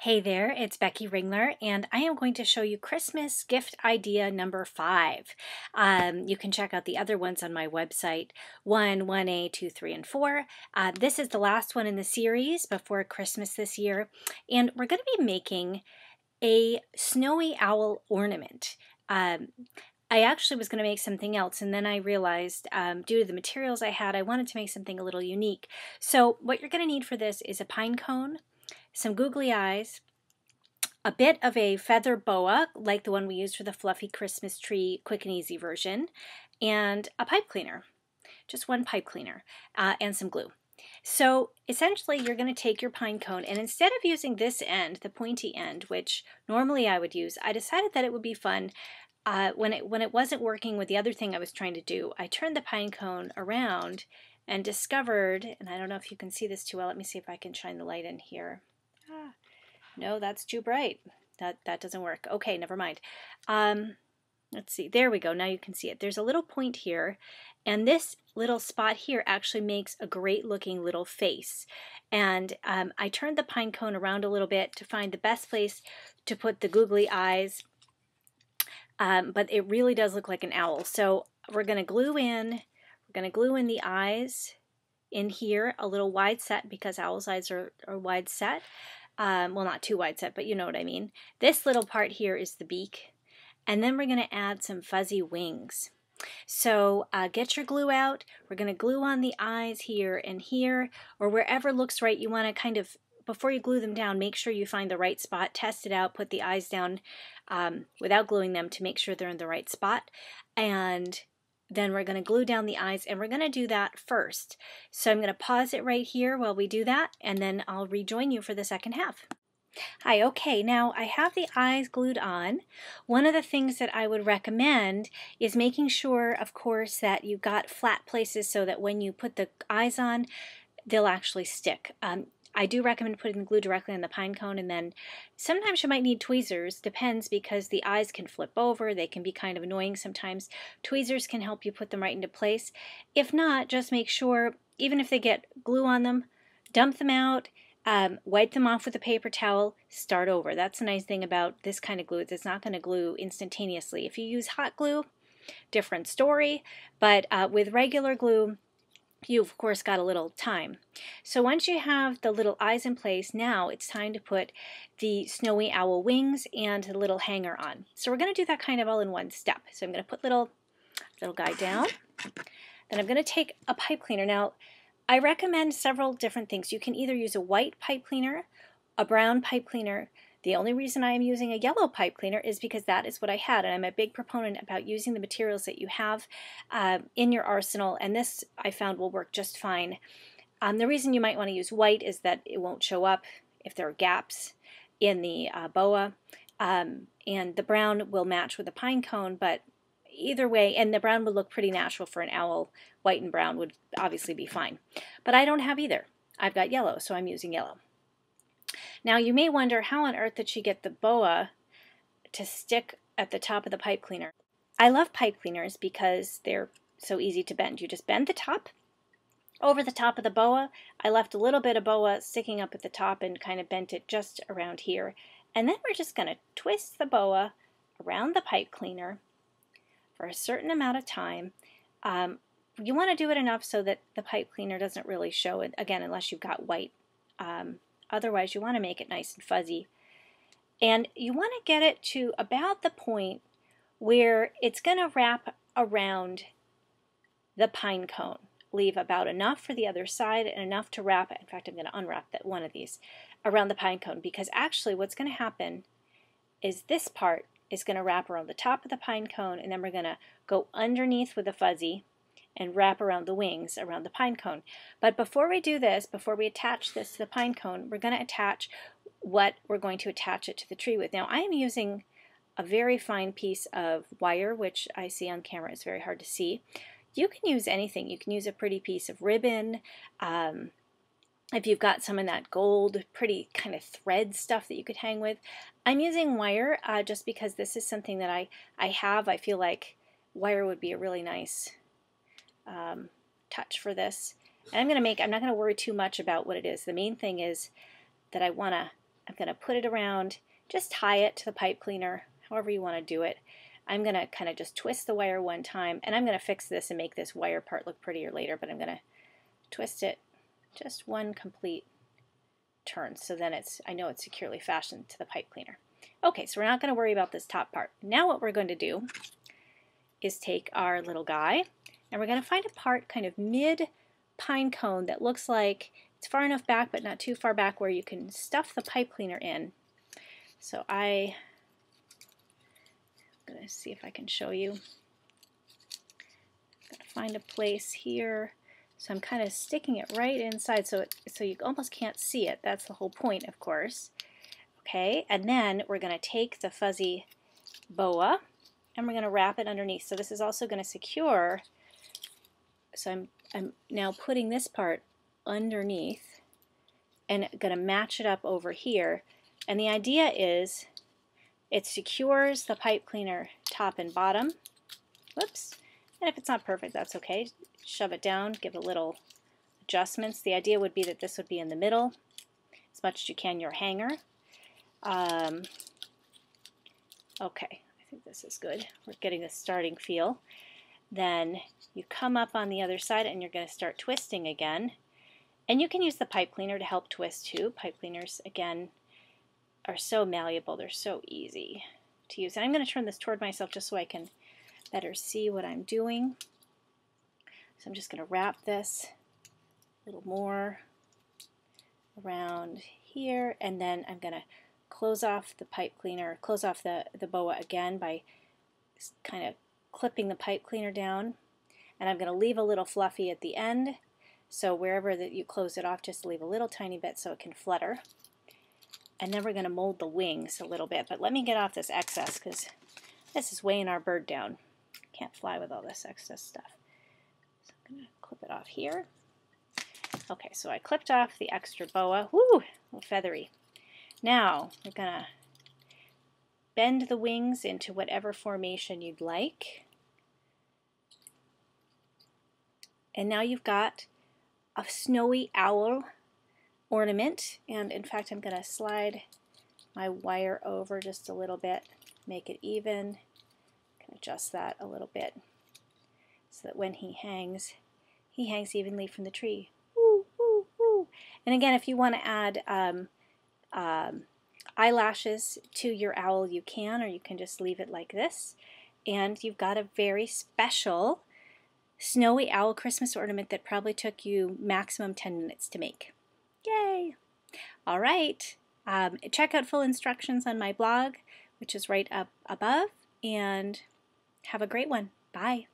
Hey there, it's Becky Ringler, and I am going to show you Christmas gift idea number 5. You can check out the other ones on my website, 1A, 2, 3, and 4. This is the last one in the series before Christmas this year, and we're going to be making a snowy owl ornament. I actually was going to make something else, and then I realized due to the materials I had, I wanted to make something a little unique. So what you're going to need for this is a pine cone, some googly eyes, a bit of a feather boa, like the one we used for the fluffy Christmas tree quick and easy version, and a pipe cleaner, just one pipe cleaner, and some glue. So essentially you're going to take your pine cone, and instead of using this end, the pointy end, which normally I would use, I decided that it would be fun when it wasn't working with the other thing I was trying to do. I turned the pine cone around and discovered, and I don't know if you can see this too well, let me see if I can shine the light in here. No, that's too bright. That doesn't work. Okay, never mind. Let's see. There we go. Now you can see it. There's a little point here, and this little spot here actually makes a great looking little face. And I turned the pine cone around a little bit to find the best place to put the googly eyes, but it really does look like an owl. So we're going to glue in the eyes in here, a little wide set because owl's eyes are wide set. Well, not too wide set, but you know what I mean. This little part here is the beak, and then we're going to add some fuzzy wings. So get your glue out. We're going to glue on the eyes here and here, or wherever looks right. You want to kind of, before you glue them down, make sure you find the right spot, test it out, put the eyes down without gluing them to make sure they're in the right spot, and then we're going to glue down the eyes, and we're going to do that first. So I'm going to pause it right here while we do that, and then I'll rejoin you for the second half. Hi, okay, now I have the eyes glued on. One of the things that I would recommend is making sure, of course, that you've got flat places so that when you put the eyes on, they'll actually stick. I do recommend putting the glue directly on the pine cone, and then sometimes you might need tweezers, depends, because the eyes can flip over, they can be kind of annoying sometimes. Tweezers can help you put them right into place. If not, just make sure, even if they get glue on them, dump them out, wipe them off with a paper towel, start over. That's the nice thing about this kind of glue, it's not going to glue instantaneously. If you use hot glue, different story, but with regular glue, you've of course got a little time. So once you have the little eyes in place, now it's time to put the snowy owl wings and the little hanger on. So we're going to do that kind of all in one step. So I'm going to put little guy down. Then I'm going to take a pipe cleaner. Now I recommend several different things. You can either use a white pipe cleaner, a brown pipe cleaner. The only reason I am using a yellow pipe cleaner is because that is what I had, and I'm a big proponent about using the materials that you have in your arsenal, and this I found will work just fine. The reason you might want to use white is that it won't show up if there are gaps in the boa, and the brown will match with the pine cone, but either way, and the brown would look pretty natural for an owl. White and brown would obviously be fine. But I don't have either. I've got yellow, so I'm using yellow. Now you may wonder, how on earth did she get the boa to stick at the top of the pipe cleaner? I love pipe cleaners because they're so easy to bend. You just bend the top over the top of the boa. I left a little bit of boa sticking up at the top and kind of bent it just around here. And then we're just going to twist the boa around the pipe cleaner for a certain amount of time. You want to do it enough so that the pipe cleaner doesn't really show it, again, unless you've got white. Otherwise, you want to make it nice and fuzzy. And you want to get it to about the point where it's going to wrap around the pine cone. Leave about enough for the other side and enough to wrap, in fact, I'm going to unwrap one of these, around the pine cone, because actually what's going to happen is this part is going to wrap around the top of the pine cone, and then we're going to go underneath with a fuzzy and wrap around the wings around the pine cone. But before we do this, before we attach this to the pine cone, we're going to attach what we're going to attach it to the tree with. Now I am using a very fine piece of wire, which I see on camera is very hard to see. You can use anything. You can use a pretty piece of ribbon. If you've got some of that gold, pretty kind of thread stuff that you could hang with. I'm using wire just because this is something that I have. I feel like wire would be a really nice touch for this. And I'm not going to worry too much about what it is. The main thing is that I want to I'm going to put it around, just tie it to the pipe cleaner, however you want to do it. I'm going to kind of just twist the wire one time, and I'm going to fix this and make this wire part look prettier later, but I'm going to twist it just one complete turn, so then I know it's securely fastened to the pipe cleaner. Okay, so we're not going to worry about this top part. Now what we're going to do is take our little guy, and we're going to find a part kind of mid pine cone that looks like it's far enough back but not too far back where you can stuff the pipe cleaner in. So I'm going to see if I can show you. I'm going to find a place here. So I'm kind of sticking it right inside so you almost can't see it. That's the whole point, of course. Okay, and then we're going to take the fuzzy boa and we're going to wrap it underneath. So this is also going to secure. So I'm now putting this part underneath and going to match it up over here. And the idea is it secures the pipe cleaner top and bottom. Whoops. And if it's not perfect, that's okay. Shove it down, give it little adjustments. The idea would be that this would be in the middle, as much as you can, your hanger. Okay, I think this is good. We're getting the starting feel. Then you come up on the other side and you're going to start twisting again. And you can use the pipe cleaner to help twist too. Pipe cleaners, again, are so malleable. They're so easy to use. And I'm going to turn this toward myself just so I can better see what I'm doing. So I'm just going to wrap this a little more around here, and then I'm going to close off the pipe cleaner, close off the boa again by kind of clipping the pipe cleaner down. And I'm going to leave a little fluffy at the end, so wherever that you close it off, just leave a little tiny bit so it can flutter. And then we're going to mold the wings a little bit, but let me get off this excess because this is weighing our bird down. Can't fly with all this excess stuff. So I'm going to clip it off here. Okay, so I clipped off the extra boa. Woo, a little feathery. Now we're going to bend the wings into whatever formation you'd like. And now you've got a snowy owl ornament. And in fact, I'm going to slide my wire over just a little bit, make it even. Can adjust that a little bit so that when he hangs evenly from the tree. Woo, woo, woo. And again, if you want to add eyelashes to your owl, you can, or you can just leave it like this. And you've got a very special snowy owl Christmas ornament that probably took you maximum 10 minutes to make. Yay! All right. Check out full instructions on my blog, which is right up above, and have a great one. Bye.